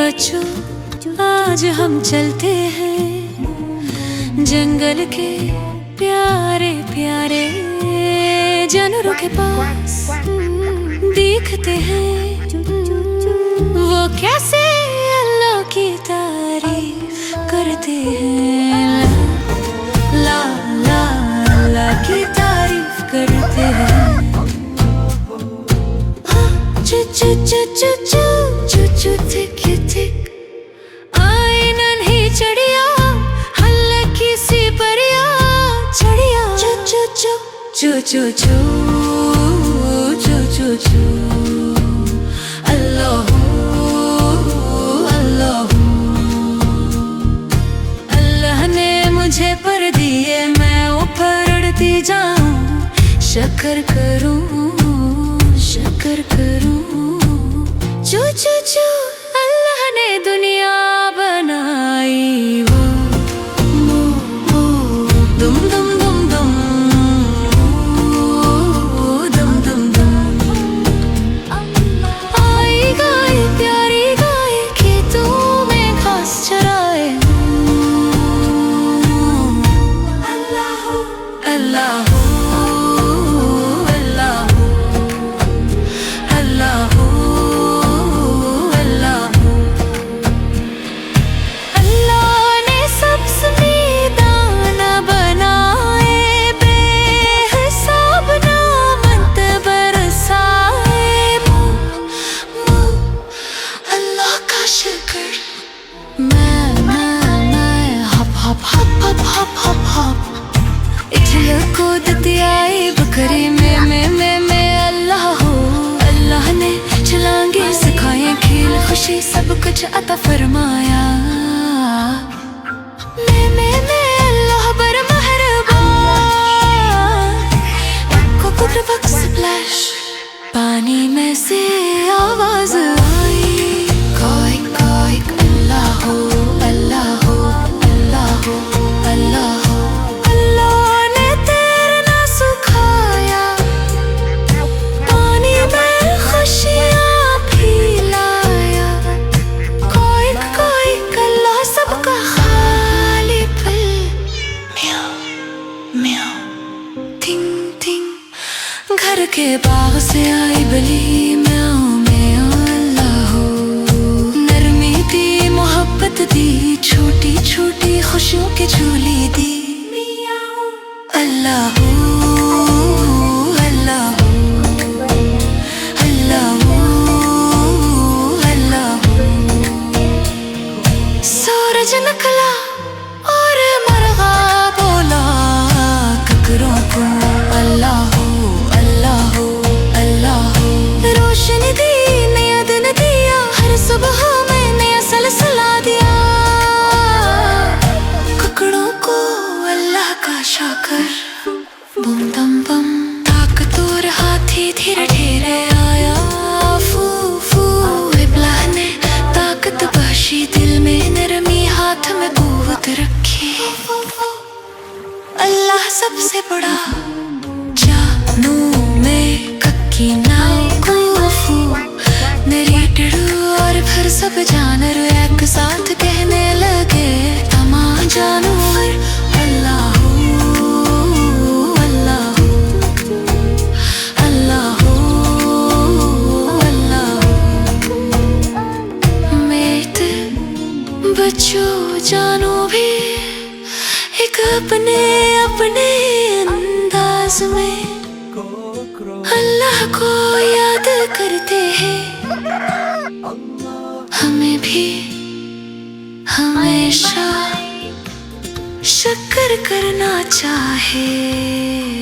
बच्चों आज हम चलते हैं जंगल के प्यारे प्यारे जानवरों के पास। देखते हैं वो कैसे अल्लाह की तारीफ करते हैं। ला ला ला की तारीफ करते हैं। चू चू चू चू चू चू चू टिक टिक आए नन्ही चिड़िया हल्ले की सी परिया चिड़िया। चू चू चू चू चू चू चू चू चू अल्लाह अल्लाह अल्लाह ने मुझे पर दिए मैं ऊपर उड़ती जाऊं। शक्र करूं शक्र करूं। चू चू चू अल्लाह ने दुनिया बनाई वो दुम दुम दुम दुम दुम दुम दुम। आई गाय प्यारी गाय खेतों में घास चराए। अल्लाह अल्लाह बकरी में अल्लाह हो। अल्लाह ने छलांगे सिखाए खेल खुशी सब कुछ अता फरमाया। मैं अल्लाह बर मेहरबान। कुक स्प्लैश पानी में से आवाज आई। कोई कोई अल्लाह हो अल्लाह हो अल्लाह हो अल्लाह हो। घर के बाग से आई बली म्याऊं म्याऊं अल्लाह हो। नरमी दी मोहब्बत दी छोटी छोटी खुशियों की झोली दी। अल्लाह हो अल्लाह हो अल्लाह हो अल्लाह हो। सूरज निकला और मरगा बोला ककरों को। अल्लाह हो रोशनी दी नया दिन दिया हर सुबह में नया सलसला दिया। कुकड़ों को अल्लाह का शाकर बूम दम बम। ताकतवर हाथी धीरे धीरे आया। फू फू अल्लाह ने ताकत बख्शी दिल में नरमी हाथ में कुव्वत रखी। अल्लाह सबसे बड़ा जानू में कक्की नाव और फिर सब जानवर एक साथ कहने लगे तमाम जानवर अल्लाह अल्लाह अल्लाह अल्लाह। मेरे बच्चों जानो भी एक अपने अपने अंदाज में अल्लाह को याद करते हैं। हमें भी हमेशा शुक्र करना चाहिए।